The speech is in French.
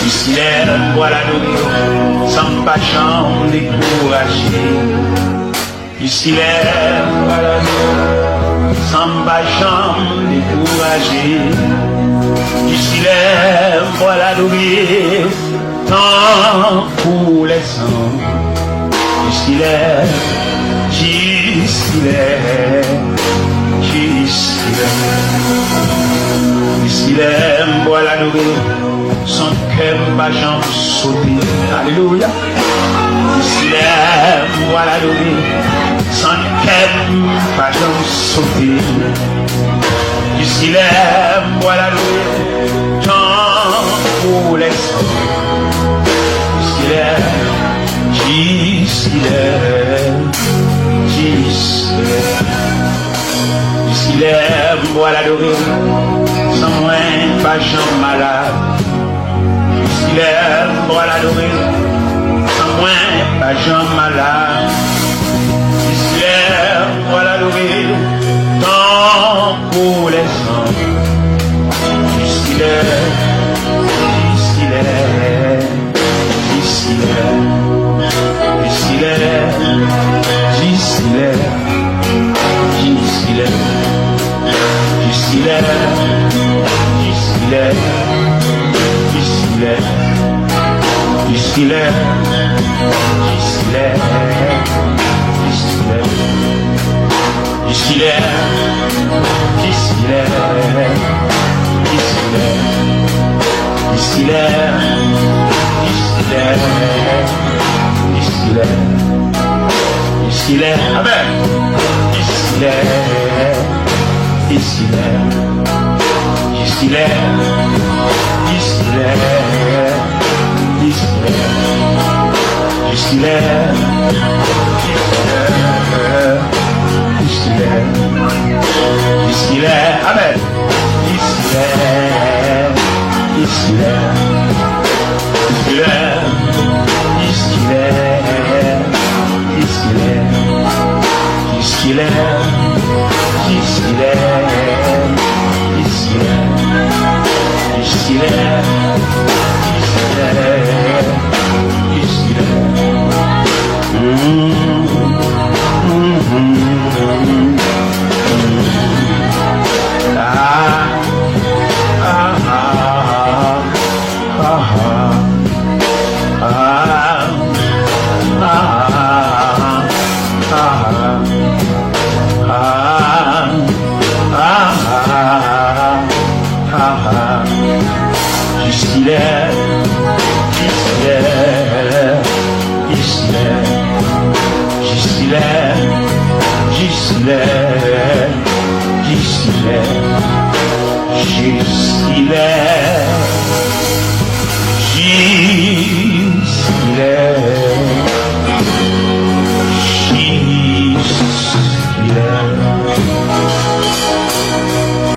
Jusqu'il voilà nous, sans pas chambre découragé. Jusqu'il voilà nous, sans pas chambre découragé. Jusqu'il voilà nous, tant pour les sangs. Jusqu'il voilà nous, son cœur va jamais sauter. Alléluia. Voilà nous, son cœur va jamais sauter. Voilà nous, tant pour les sangs. Voilà l'orée, sans moi, pas jamais malade. Voilà l'orée, sans moi, pas jamais malade. Voilà l'orée, tant pour les sangs. Amen. Jusqu'il est